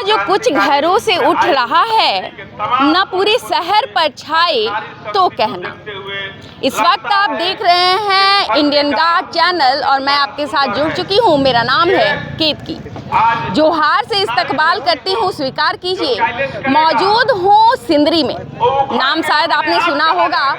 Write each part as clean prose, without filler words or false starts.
जो कुछ घरों से उठ रहा है न पूरे शहर पर छाए तो कहना। इस वक्त आप देख रहे हैं इंडियन गार्ड चैनल और मैं आपके साथ जुड़ चुकी हूँ। मेरा नाम है केतकी। जोहार से इस्तकबाल करती हूँ, स्वीकार कीजिए। मौजूद हूँ सिंदरी में, नाम शायद आपने सुना होगा।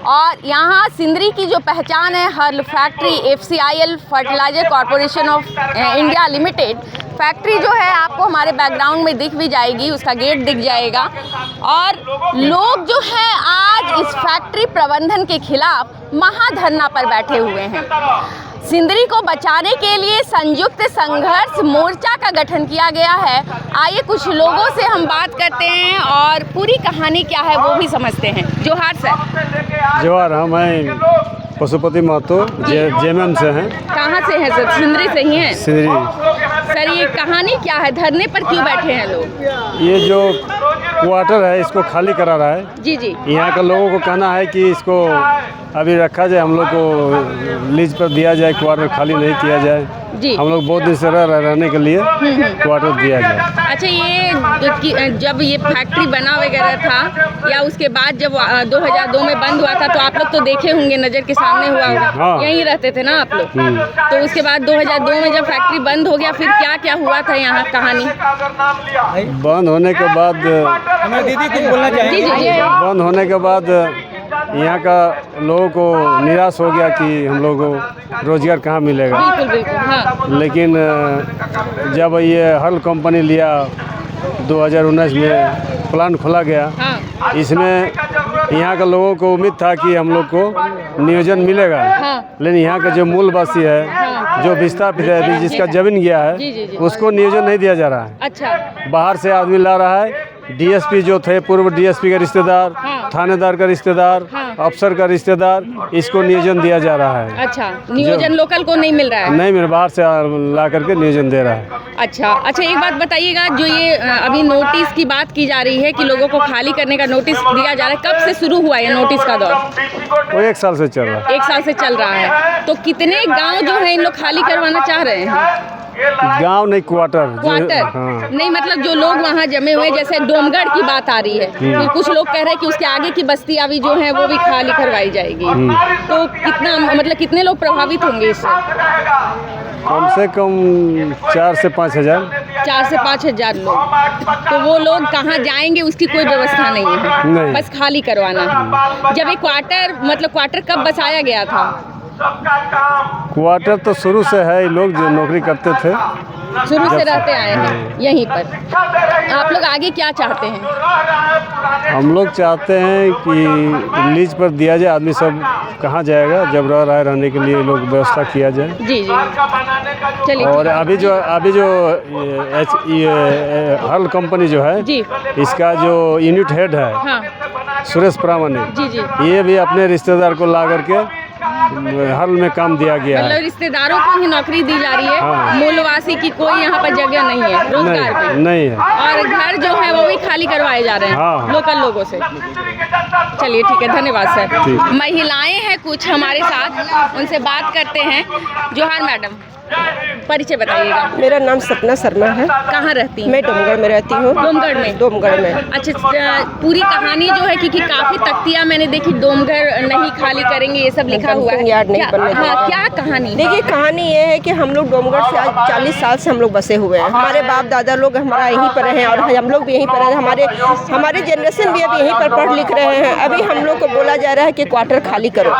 और यहाँ सिंदरी की जो पहचान है, HURL factory FCIL Fertilizer Corporation of India Limited factory जो है आपको हमारे बैकग्राउंड में दिख भी जाएगी, उसका गेट दिख जाएगा। और लोग जो हैं आज इस फैक्ट्री प्रबंधन के खिलाफ महाधरना पर बैठे हुए हैं। सिंदरी को बचाने के लिए संयुक्त संघर्ष मोर्चा का गठन किया गया है। आइए कुछ लोगों से हम बात करते हैं और पूरी कहानी क्या है वो भी समझते हैं। जोहार सर। जोहार। हम हैं पशुपति महतो, जेएमएम से हैं। कहाँ से हैं सर? सिंदरी से ही हैं? सिंदरी। सर ये कहानी क्या है, धरने पर क्यों बैठे हैं लोग? ये जो क्वार्टर है इसको खाली करा रहा है। जी जी। यहाँ के लोगों को कहना है कि इसको अभी रखा जाए, हम लोग को लीज पर दिया जाए, क्वार्टर खाली नहीं किया जाए जी। हम लोग बहुत दिन से रहने के लिए क्वार्टर दिया जाए। अच्छा, ये जब ये फैक्ट्री बना वगैरह था या उसके बाद जब 2002 में बंद हुआ था तो आप लोग तो देखे होंगे, नज़र के सामने हुआ होगा। हाँ। यहीं रहते थे ना आप लोग? तो उसके बाद 2002 में जब फैक्ट्री बंद हो गया फिर क्या क्या हुआ था यहाँ कहानी? बंद होने के बाद दीदी कुछ बोलना जी जी जी। बंद होने के बाद यहाँ का लोगों को निराश हो गया कि हम लोग को रोजगार कहाँ मिलेगा। बिल्कुल बिल्कुल। हाँ। लेकिन जब ये हर्ल कंपनी लिया 2019 में प्लांट खोला गया, हाँ। इसमें यहाँ के लोगों को उम्मीद था कि हम लोग को नियोजन मिलेगा। हाँ। लेकिन यहाँ का जो मूलवासी है, हाँ। जो विस्थापित है, अभी जिसका जमीन गया है, जी, जी, जी। उसको नियोजन नहीं दिया जा रहा है। अच्छा। बाहर से आदमी ला रहा है। डीएसपी जो थे, पूर्व डीएसपी का रिश्तेदार, हाँ। थानेदार का रिश्तेदार, हाँ। अफसर का रिश्तेदार, इसको नियोजन दिया जा रहा है। अच्छा, नियोजन लोकल को नहीं मिल रहा है? नहीं, मेरे बाहर से ला करके नियोजन दे रहा है। अच्छा अच्छा, एक बात बताइएगा, जो ये अभी नोटिस की बात की जा रही है कि लोगों को खाली करने का नोटिस दिया जा रहा है, कब से शुरू हुआ है नोटिस का दौर? वो 1 साल से चल रहा है। 1 साल से चल रहा है। तो कितने गांव जो है इन लोग खाली करवाना चाह रहे हैं? गांव नहीं, क्वार्टर। क्वार्टर? हाँ। नहीं, मतलब जो लोग वहाँ जमे हुए, जैसे डोमगढ़ की बात आ रही है, फिर कुछ लोग कह रहे हैं कि उसके आगे की बस्तियाँ भी जो हैं वो भी खाली करवाई जाएगी। तो कितना, मतलब कितने लोग प्रभावित होंगे इससे? कम से कम 4 से 5 हज़ार। 4 से 5 हज़ार लोग। तो वो लोग कहाँ जाएंगे उसकी कोई व्यवस्था नहीं है, नहीं। बस खाली करवाना है। जब ये क्वार्टर, मतलब क्वार्टर कब बसाया गया था? क्वार्टर तो शुरू से है, लोग जो नौकरी करते थे शुरू से रहते आए हैं यहीं पर। आप लोग आगे क्या चाहते हैं? हम लोग चाहते हैं कि लीज पर दिया जाए, आदमी सब कहाँ जाएगा, जब रह रहा है रहने के लिए लोग व्यवस्था किया जाए। जी जी, चलिए। और अभी जो हर्ल कंपनी जो है जी, इसका जो यूनिट हेड है, हाँ। सुरेश प्रामाणिक, जी जी। ये भी अपने रिश्तेदार को ला करके हर्ल में काम दिया गया है। मतलब रिश्तेदारों को ही नौकरी दी जा रही है। हाँ। मूलवासी की कोई यहाँ पर जगह नहीं है रोजगार पे। नहीं है। और घर जो है वो भी खाली करवाए जा रहे हैं। हाँ। लोकल लोगों से। चलिए ठीक है, धन्यवाद सर। महिलाएं हैं कुछ हमारे साथ, उनसे बात करते हैं। जोहार मैडम, परिचय बताइएगा। मेरा नाम सपना शर्मा है। कहाँ रहती हैं? मैं डोमगढ़ में रहती हूँ। डोमगढ़ में? डोमगढ़ में। अच्छा, पूरी कहानी जो है, क्योंकि काफी तख्तियां मैंने देखी, डोमगढ़ नहीं खाली करेंगे ये सब लिखा हुआ है। यार्ड नहीं बनने देंगे। हाँ, क्या कहानी? देखिए, कहानी ये है कि हम लोग डोमगढ़ से आज 40 साल से हम लोग बसे हुए हैं। हमारे बाप दादा लोग हमारा यहीं पर हैं और हम लोग भी यहीं पर हैं। हमारे जनरेशन भी अभी यहीं पर पढ़ लिख रहे हैं। अभी हम लोग को बोला जा रहा है कि क्वार्टर खाली करो,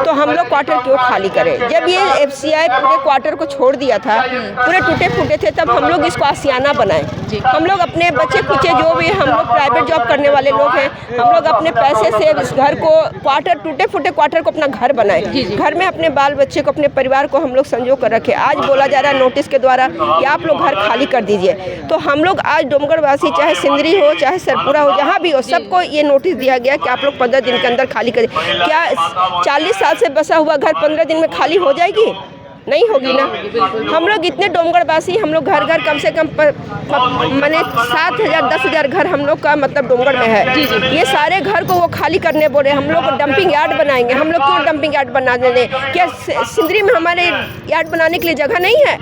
तो हम लोग क्वार्टर क्यों खाली करें? जब ये FCI पूरे क्वार्टर को छोड़ दिया था, पूरे टूटे फूटे थे, तब हम लोग इसको आशियाना बनाए। हम लोग अपने बच्चे कुचे जो भी, हम लोग प्राइवेट जॉब करने वाले लोग हैं, हम लोग अपने पैसे से इस घर को, क्वार्टर टूटे फूटे क्वार्टर को अपना घर बनाए। घर में अपने बाल बच्चे को, अपने परिवार को हम लोग संजो कर रखे। आज बोला जा रहा है नोटिस के द्वारा कि आप लोग घर खाली कर दीजिए। तो हम लोग आज डोमगढ़ वासी, चाहे सिंदरी हो चाहे सरपुरा हो, जहाँ भी हो, सबको ये नोटिस दिया गया कि आप लोग 15 दिन के अंदर खाली करें। क्या 40 साल से बसा हुआ घर 15 दिन में खाली हो जाएगी? नहीं होगी ना। हम लोग इतने डोमगढ़वासी, हम लोग घर घर कम से कम मैंने 7,000 10,000 घर हम लोग का मतलब डोमगढ़ में है। ये सारे घर को वो खाली करने बोले, हम लोग डंपिंग यार्ड बनाएंगे। हम लोग क्यों डंपिंग यार्ड बना देंगे? क्या सिंदरी में हमारे यार्ड बनाने के लिए जगह नहीं है?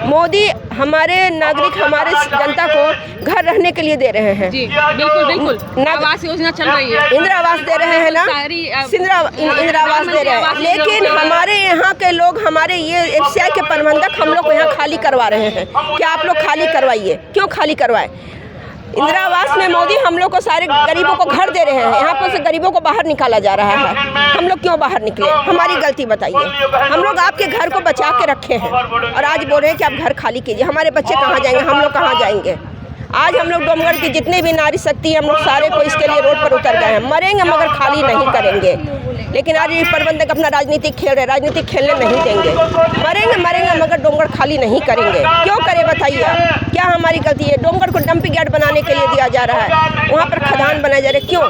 मोदी हमारे नागरिक, हमारे जनता को घर रहने के लिए दे रहे हैं। जी बिल्कुल बिल्कुल, आवास योजना चल रही है, इंदिरा आवास दे रहे हैं ना, इंदिरा आवास दे रहे हैं। लेकिन हमारे यहाँ के लोग, हमारे ये एफसीआई के प्रबंधक हम लोग को यहाँ खाली करवा रहे हैं। क्या आप लोग खाली करवाइए, क्यों खाली करवाए? इंदिरा आवास में मोदी हम लोग को सारे गरीबों को घर दे रहे हैं, यहाँ पर से गरीबों को बाहर निकाला जा रहा है। हम लोग क्यों बाहर निकले? हमारी गलती बताइए। हम लोग आपके घर को बचा के रखे हैं और आज बोल रहे हैं कि आप घर खाली कीजिए। हमारे बच्चे कहाँ जाएंगे? हम लोग कहाँ जाएंगे? आज हम लोग डोमगढ़ की जितने भी नारी शक्ति, हम लोग सारे को इसके लिए रोड पर उतर गए हैं। मरेंगे मगर खाली नहीं करेंगे। लेकिन आज ये प्रबंधक अपना राजनीतिक खेल रहे, राजनीतिक खेलने नहीं देंगे। मरेंगे मगर डोमगढ़ खाली नहीं करेंगे। क्यों करे बताइए? क्या हमारी गलती है? डोमगढ़ को डंपिंग यार्ड बनाने के लिए दिया जा रहा है, वहाँ पर खदान बनाए जा रहे, क्यों?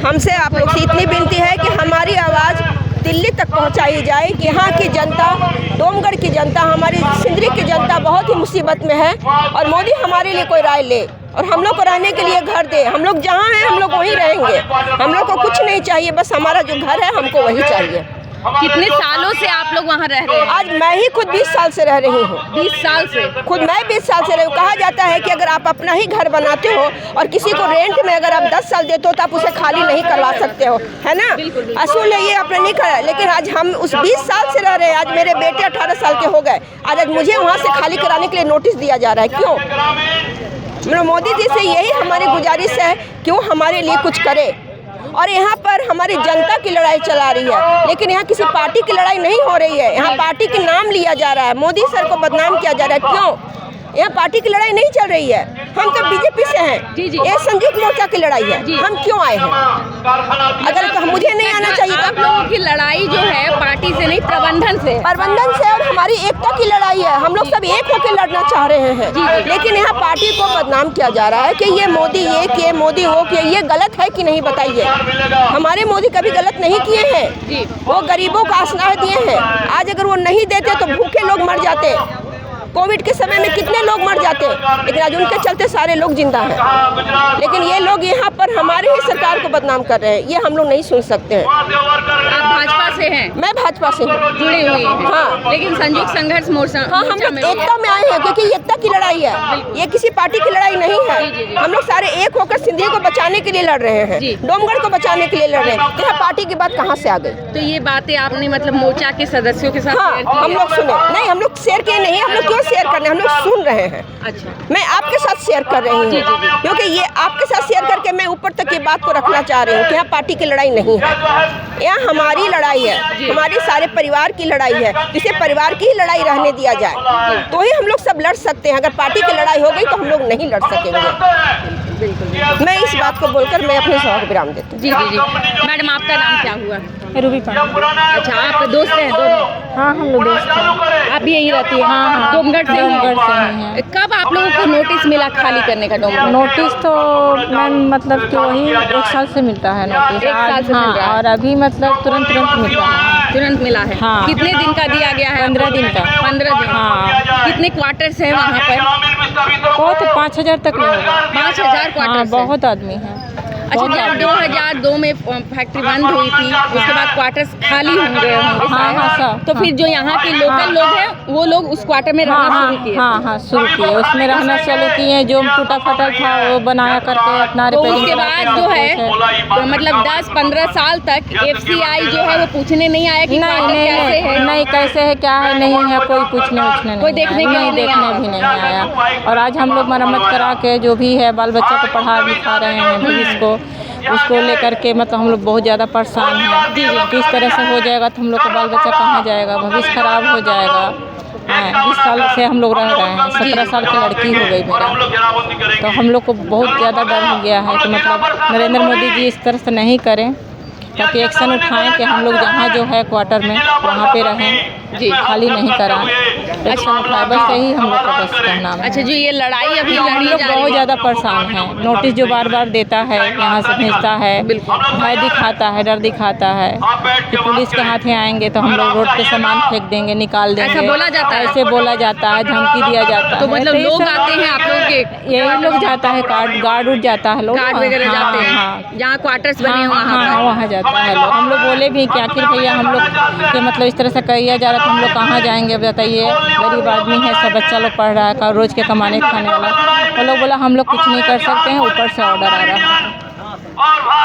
हमसे आप लोग से इतनी विनती है कि हमारी आवाज़ दिल्ली तक पहुंचाई जाए कि यहाँ की जनता, डोमगढ़ की जनता, हमारी सिंदरी की जनता बहुत ही मुसीबत में है और मोदी हमारे लिए कोई राय ले और हम लोग को रहने के लिए घर दे। हम लोग जहाँ हैं हम लोग वहीं रहेंगे। हम लोग को कुछ नहीं चाहिए, बस हमारा जो घर है हमको वही चाहिए। कितने सालों से आप लोग वहाँ रह रहे हैं? आज मैं ही खुद 20 साल से रह रही हूँ। 20 साल से? खुद मैं 20 साल से रही हूँ। कहा जाता है कि अगर आप अपना ही घर बनाते हो और किसी को रेंट में अगर आप 10 साल देते हो तो आप उसे खाली नहीं करवा सकते हो, है ना? असूल है ये, अपने नहीं करा। लेकिन आज हम उस 20 साल से रह रहे हैं। आज मेरे बेटे 18 साल के हो गए, आज मुझे वहाँ से खाली कराने के लिए नोटिस दिया जा रहा है। क्यों? मतलब मोदी जी से यही हमारी गुजारिश है, क्यों हमारे लिए कुछ करे। और यहाँ पर हमारी जनता की लड़ाई चला रही है, लेकिन यहाँ किसी पार्टी की लड़ाई नहीं हो रही है। यहाँ पार्टी के नाम लिया जा रहा है, मोदी सर को बदनाम किया जा रहा है। क्यों? यहाँ पार्टी की लड़ाई नहीं चल रही है। हम तो बीजेपी से हैं। जी। ये संयुक्त मोर्चा की लड़ाई है। हम क्यों आए हैं? अगर तो मुझे नहीं आना चाहिए आप लोगों की लड़ाई जो है पार्टी से नहीं, प्रबंधन से और हमारी एकता की लड़ाई है। हम लोग सब एक होकर लड़ना चाह रहे हैं। लेकिन यहाँ पार्टी को बदनाम किया जा रहा है कि ये मोदी ये किए, मोदी वो किए। ये गलत है कि नहीं बताइए? हमारे मोदी कभी गलत नहीं किए हैं। वो गरीबों को आश्रय दिए हैं। आज अगर वो नहीं देते तो भूखे लोग मर जाते। कोविड के समय में कितने लोग मर जाते, लेकिन आज उनके चलते सारे लोग जिंदा हैं। लेकिन ये लोग यहाँ पर हमारी ही सरकार को बदनाम कर रहे हैं। ये हम लोग नहीं सुन सकते हैं। आप भाजपा से हैं? मैं भाजपा से हूँ, जुड़ी हुई हैं। हाँ। लेकिन संयुक्त संघर्ष मोर्चा, हाँ, हम लोग एकता में आए हैं क्योंकि एकता की लड़ाई है। ये किसी पार्टी की लड़ाई नहीं है। हम लोग सारे एक होकर सिंधी को बचाने के लिए लड़ रहे हैं, डोमगढ़ को बचाने के लिए लड़ रहे हैं। यहाँ पार्टी की बात कहाँ से आ गई? तो ये बातें आपने मतलब मोर्चा के सदस्यों के साथ शेयर की? हम लोग सुने नहीं, हम लोग शेयर किए नहीं। हम लोग क्यों शेयर करने, हम लोग सुन रहे हैं। अच्छा, मैं आपके साथ शेयर कर रही हूँ क्योंकि ये आपके साथ शेयर करके मैं ऊपर तक ये बात को रखना चाह रही हूँ कि यहाँ पार्टी की लड़ाई नहीं है, यहाँ हमारी लड़ाई है, हमारे सारे परिवार की लड़ाई है। जिसे परिवार की ही लड़ाई रहने दिया जाए तो ही हम लोग सब लड़ सकते हैं। अगर पार्टी की लड़ाई हो गई तो हम लोग नहीं लड़ सकेंगे। मैं इस बात को बोलकर मैं अपने सवाल विराम देती हूँ। जी। मैडम, आपका नाम क्या हुआ? रूबी पांडे। अच्छा, आप दोस्त हैं दोनों? हाँ, हम लोग दोस्त हैं। आप भी यहीं रहती हैं? हाँ, डोमगढ़ से ही हैं। कब आप लोगों को नोटिस मिला खाली करने का डोमगढ़? नोटिस तो मैम मतलब कि वही 1 साल से मिलता है नोटिस। 1 साल से मिल रहा है। और अभी मतलब तुरंत मिलता है। तुरंत मिला है? हाँ। कितने दिन का दिया गया है? 15 दिन का। 15 दिन? हाँ। कितने क्वार्टर्स हैं वहाँ पर? बहुत 5,000 तक नहीं होगा। 5,000 क्वार्टर्स? बहुत आदमी है। अच्छा, जब 2002 में फैक्ट्री बंद हुई थी उसके बाद क्वार्टर्स खाली होंगे सब। तो फिर जो यहाँ के लोकल लोग हैं वो लोग उस क्वार्टर में रहना शुरू किए? हाँ, शुरू किए। उसमें रहना चालू किए। जो टूटा फटा था वो बनाया करके अपना तो उसके बाद जो है तो मतलब 10-15 साल तक एफसीआई जो है वो पूछने नहीं आया कि नहीं कैसे है क्या है, नहीं है कोई पूछने नहीं, कोई देखने भी नहीं आया। और आज हम लोग मरम्मत करा के जो भी है बाल बच्चा को पढ़ा लिखा रहे हैं भविष्य उसको लेकर के मतलब हम लोग बहुत ज़्यादा परेशान हैं। किस तरह से हो जाएगा तो हम लोग का बाल बच्चा कहाँ जाएगा, भविष्य खराब हो जाएगा। 20 साल से हम लोग रह रहे हैं। 17 साल की लड़की हो गई मेरा। तो हम लोग को बहुत ज़्यादा डर हो गया है कि मतलब नरेंद्र मोदी जी इस तरह से नहीं करें, ताकि एक्शन उठाएं कि हम लोग जहाँ जो है क्वार्टर में वहाँ पे रहें। जी। खाली नहीं करा, एक्शन उठाए, बस यही हम लोग का बस कहना है। अच्छा, जो ये लड़ाई अभी हम लड़ी लोग जा रही बहुत है, ज़्यादा परेशान हैं। नोटिस जो बार बार देता है, यहाँ से भेजता है, भय दिखाता है, डर दिखाता है कि पुलिस के हाथ आएंगे तो हम लोग रोड पे सामान फेंक देंगे, निकाल देंगे, ऐसा बोला जाता है? ऐसे बोला जाता है, धमकी दिया जाता है। तो मतलब ये लोग सब- आते हैं आप लोगों के, यही लोग जाता है, गार्ड उठ जाता है, लोग गार्ड वगैरह हाँ, जाते हैं, हाँ, जहाँ क्वार्टर्स बने हैं हाँ, वहाँ हाँ, वहाँ जाता है लोग। हम लोग बोले भी कि आखिर भैया हम लोग के मतलब इस तरह से किया जा रहा है तो हम लोग कहाँ जाएंगे, बताइए, गरीब आदमी है, सब बच्चा लोग पढ़ रहा है, रोज़ के कमाने खाने वाला। तो लोग बोला हम लोग कुछ नहीं कर सकते हैं, ऊपर से ऑर्डर आ रहा है,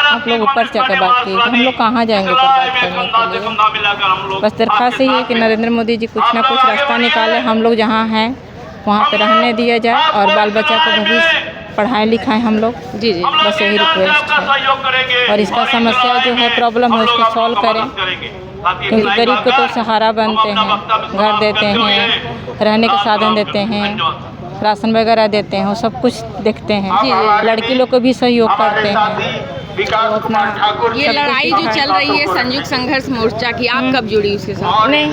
आप लोग ऊपर से आकर बात कीजिए। हम लोग कहाँ जाएंगे ऊपर बात करने के लिए। बस दरख्वास्त ही है कि नरेंद्र मोदी जी कुछ ना कुछ रास्ता निकाले, हम लोग जहाँ हैं वहाँ पे रहने दिया जाए और बाल बच्चा को भविष्य पढ़ाएं लिखाएं हम लोग। जी जी। बस यही रिक्वेस्ट है, और इसका समस्या जो है प्रॉब्लम है उसको सॉल्व करें, क्योंकि गरीब को तो सहारा बनते हैं, घर देते हैं, रहने के साधन देते हैं, राशन वगैरह देते हैं, वो सब कुछ देखते हैं। लड़की लोग को भी सहयोग करते हैं। तो अपना ये लड़ाई जो चल रही है संयुक्त संघर्ष मोर्चा की, आप कब जुड़ी उसके साथ? नहीं,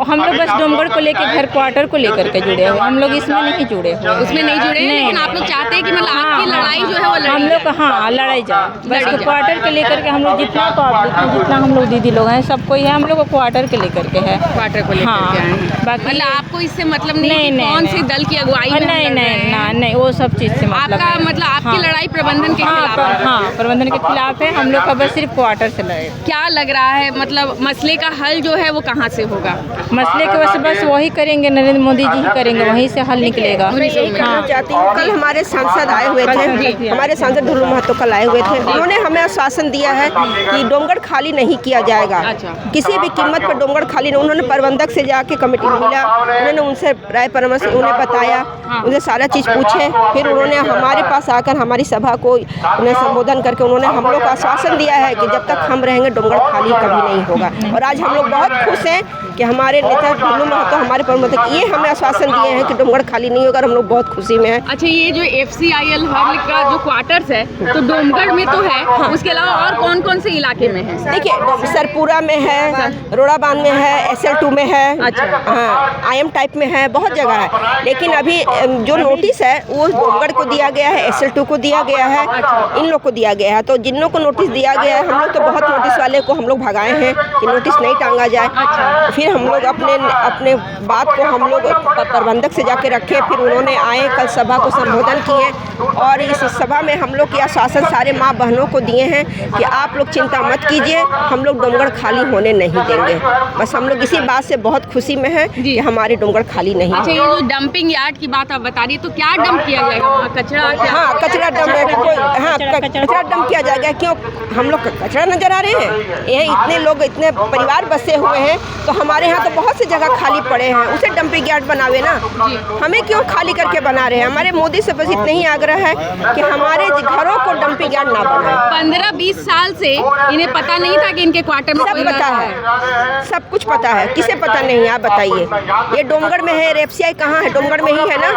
हम लोग बस डोमगढ़ को लेकर, घर क्वार्टर को लेकर के जुड़े हुए, हम लोग इसमें नहीं जुड़े हुए। उसमें नहीं जुड़े हैं, लेकिन आप लोग चाहते हैं कि मतलब आपकी लड़ाई जो है वो हम लड़ी लोग हाँ लड़ाई जाए, बस लड़ी जाए। क्वार्टर के लेकर के हम लोग जितना पब्लिक है, जितना हम लोग दीदी लोग हैं, सब कोई है, हम लोग को क्वार्टर के लेकर के है। क्वार्टर को लेकर हाँ, के आए हैं। बाकी मतलब आपको इससे मतलब नहीं, नहीं, कि नहीं, कौन नहीं। से दल की अगुवाई में हम नहीं लड़ रहे नहीं हैं? ना नहीं, वो सब चीज़ से मतलब आपका नहीं। मतलब आपकी हाँ। लड़ाई प्रबंधन के हाँ, खिलाफ है? हाँ, प्रबंधन के खिलाफ है, हम लोग का बस सिर्फ क्वार्टर से लड़े। क्या लग रहा है मतलब मसले का हल जो है वो कहाँ से होगा? मसले के वजह से बस वही करेंगे, नरेंद्र मोदी जी ही करेंगे, वहीं से हल निकलेगा। मैं यही कहना चाहती हूँ, कल हमारे सांसद आए हुए थे, हमारे सांसद ढुल्लू महतो कल आए हुए थे, उन्होंने हमें आश्वासन दिया है कि डोमगढ़ खाली नहीं किया जाएगा, अच्छा। किसी भी कीमत पर डोमगढ़ खाली नहीं। उन्होंने प्रबंधक से जाके कमेटी मिला, उन्होंने उनसे राय परामर्श उन्हें बताया, उन्हें सारा चीज़ पूछे, फिर उन्होंने हमारे पास आकर हमारी सभा को उन्हें संबोधन करके उन्होंने हम लोग को आश्वासन दिया है कि जब तक हम रहेंगे डोमगढ़ खाली कभी नहीं होगा। और आज हम लोग बहुत खुश हैं कि हमारे नेता ढुल्लू महतो, हमारे प्रबंधक, ये हमें आश्वासन दिए हैं कि डोमगढ़ खाली नहीं होगा, और हम लोग बहुत खुशी में हैं। अच्छा, ये जो FCIL हब का जो क्वार्टर्स है तो डोमगढ़ में तो है, उसके अलावा और कौन कौन से इलाके में है? देखिए, सरपुरा में है, रोड़ाबांध में है, SL2 में है, अच्छा। हाँ, IM टाइप में है, बहुत जगह है। लेकिन अभी जो नोटिस है वो डोमगढ़ को दिया गया है, SL2 को दिया गया है, इन लोग को दिया गया है। तो जिन लोग को नोटिस दिया गया है, हम लोग तो बहुत नोटिस वाले को हम लोग भगाए हैं कि नोटिस नहीं टांगा जाए। फिर हम लोग अपने बात को हम लोग प्रबंधक से जाके रखे, फिर उन्होंने आए, कल सभा को संबोधन किए, और इस सभा में हम लोग के आश्वासन सारे माँ बहनों को दिए हैं कि आप लोग चिंता मत कीजिए, हम लोग डोमगढ़ खाली होने नहीं देंगे। बस हम लोग इसी बात से बहुत खुशी में हैं कि हमारे डोमगढ़ खाली नहीं अच्छा, है। ये जो डंपिंग यार्ड की बात आप बता रही है, तो क्या डंप किया जाएगा वहाँ? कचरा क्या? हाँ, कचरा डंप किया जाएगा। क्यों हम लोग कचरा नजर आ रहे हैं? ये इतने लोग, इतने परिवार बसे हुए हैं, तो हमारे यहाँ तो बहुत सी जगह खाली पड़े हैं, उसे डंपिंग यार्ड बनावे ना, हमें क्यों खाली करके बना रहे हैं? हमारे मोदी से बस इतना ही आग्रह है कि हमारे घरों को डंपिंग यार्ड ना बनाए। 15-20 साल से इन्हें पता नहीं था कि इनके क्वार्टर में सब कोई पता है, सब कुछ पता है, किसे पता नहीं है? आप बताइए। ये डोमगढ़ में है, FCI कहाँ है? डोमगढ़ में ही है ना,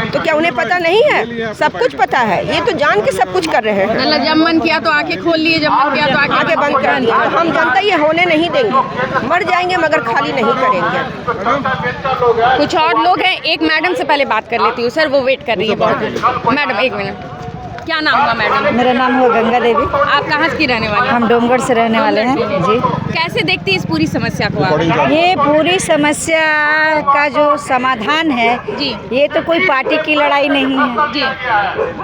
तो क्या उन्हें पता नहीं है? सब कुछ पता है, ये तो जान के सब कुछ कर रहे हैं। मतलब जब मन किया तो आके खोल लिए, जब मन किया तो आगे बंद कर दिया। तो हम जनता ये होने नहीं देंगे, मर जाएंगे मगर खाली नहीं करेंगे। कुछ और लोग हैं, एक मैडम से पहले बात कर लेती हूँ। सर, वो वेट कर रही है बहुत। मैडम, एक मिनट, क्या नाम हुआ मैडम? मेरा नाम हुआ गंगा देवी। आप कहाँ की रहने वाले हैं? हम डोमगढ़ से रहने वाले हैं जी। कैसे देखती है इस पूरी समस्या को आप? ये पूरी समस्या का जो समाधान है जी। ये तो कोई पार्टी की लड़ाई नहीं है जी।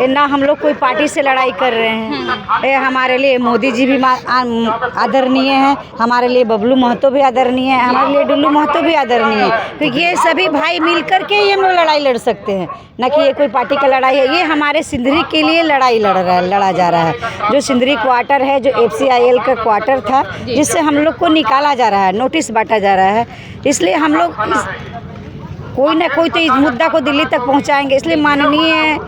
ये ना हम लोग कोई पार्टी से लड़ाई कर रहे हैं। ये हमारे लिए मोदी जी भी आदरणीय है, हमारे लिए बबलू महतो भी आदरणीय है, हमारे लिए ढुल्लू महतो भी आदरणीय है, क्योंकि ये सभी भाई मिल करके ही हम लोग लड़ाई लड़ सकते हैं, ना कि ये कोई पार्टी का लड़ाई है। ये हमारे सिंदरी के लिए लड़ाई लड़ा जा रहा है। जो सिंदरी क्वार्टर है, जो FCIL का क्वार्टर था, जिससे हम लोग को निकाला जा रहा है, नोटिस बांटा जा रहा है, इसलिए हम लोग कोई ना कोई तो इस मुद्दा को दिल्ली तक पहुंचाएंगे। इसलिए माननीय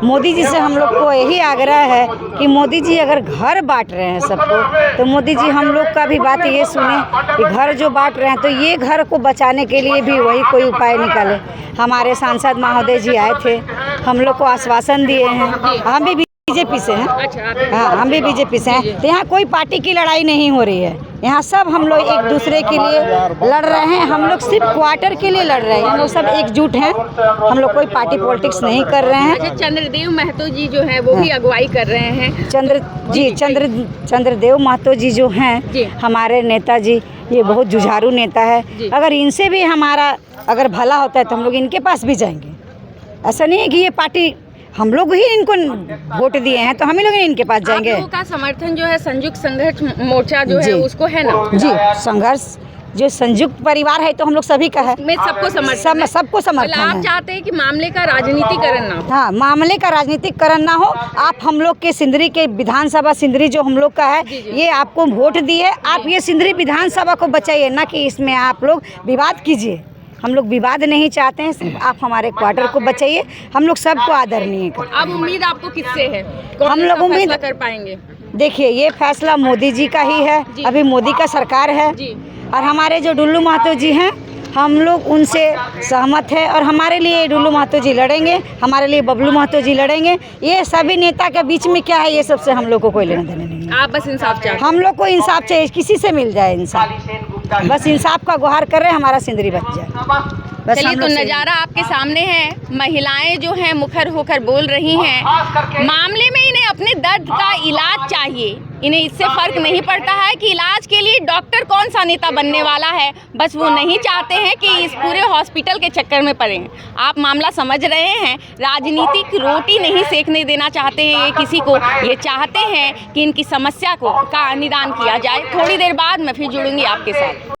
मोदी जी से हम लोग को यही आग्रह है कि मोदी जी अगर घर बांट रहे हैं सबको, तो मोदी जी हम लोग का भी बात ये सुने कि घर जो बांट रहे हैं तो ये घर को बचाने के लिए भी वही कोई उपाय निकाले। हमारे सांसद महोदय जी आए थे, हम लोग को आश्वासन दिए हैं। हम भी बीजेपी से हैं। अच्छा, आप हाँ, हम भी बीजेपी से हैं। तो यहाँ कोई पार्टी की लड़ाई नहीं हो रही है। यहाँ सब हम लोग एक दूसरे के लिए लड़ रहे हैं। हम लोग सिर्फ क्वार्टर के लिए लड़ रहे हैं। हम लोग सब एकजुट हैं। हम लोग कोई पार्टी पॉलिटिक्स नहीं कर रहे हैं। अच्छा, चंद्रदेव महतो जी जो है वो भी अगुवाई कर रहे हैं। चंद्रदेव महतो जी जो जी। हैं हमारे नेताजी, ये बहुत जुझारू नेता है। अगर इनसे भी हमारा अगर भला होता है तो हम लोग इनके पास भी जाएंगे। ऐसा नहीं है कि ये पार्टी हम लोग ही इनको वोट दिए हैं तो हम ही लोग इनके पास जाएंगे। आप लोगों का समर्थन जो है संयुक्त संघर्ष मोर्चा जो है जी। उसको है ना? जी, संघर्ष जो संयुक्त परिवार है तो हम लोग सभी का है। में सबको समर्थन है। सबको समर्थन आप है। चाहते हैं कि मामले का राजनीतिकरण ना हो? हाँ, मामले का राजनीतिकरण ना हो। आप हम लोग के सिंदरी के विधानसभा सिंदरी जो हम लोग का है, ये आपको वोट दिए, आप ये सिंदरी विधानसभा को बचाइए, ना कि इसमें आप लोग विवाद कीजिए। हम लोग विवाद नहीं चाहते हैं, सिर्फ आप हमारे क्वार्टर को बचाइए। हम लोग सबको आदरणीय करते हैं। अब उम्मीद आपको किससे है? कौन हम ऐसा लोग उम्मीद- फैसला कर पाएंगे? देखिए, ये फैसला मोदी जी का ही है। अभी मोदी का सरकार है जी। और हमारे जो डुल्लू महतो जी हैं, हम लोग उनसे सहमत है और हमारे लिए डुल्लू महतो जी लड़ेंगे, हमारे लिए बबलू महतो जी लड़ेंगे। ये सभी नेता के बीच में क्या है, ये सबसे हम लोग को कोई लेना देना नहीं है। आप बस इंसाफ चाहते हैं? हम लोग को इंसाफ चाहिए, किसी से मिल जाए इंसाफ। बस इंसाफ का गुहार कर रहे हैं, हमारा सिंदरी बच जाए। बस चलिए, हम तो लोग से- नज़ारा आपके सामने है। महिलाएं जो हैं मुखर होकर बोल रही हैं। मामले में इन्हें अपने दर्द का इलाज चाहिए। इन्हें इससे फ़र्क नहीं पड़ता है कि इलाज के लिए डॉक्टर कौन सा नेता बनने वाला है। बस वो नहीं चाहते हैं कि इस पूरे हॉस्पिटल के चक्कर में पड़ें। आप मामला समझ रहे हैं। राजनीतिक रोटी नहीं सेकने देना चाहते हैं ये किसी को। ये चाहते हैं कि इनकी समस्या का निदान किया जाए। थोड़ी देर बाद मैं फिर जुड़ूंगी आपके साथ।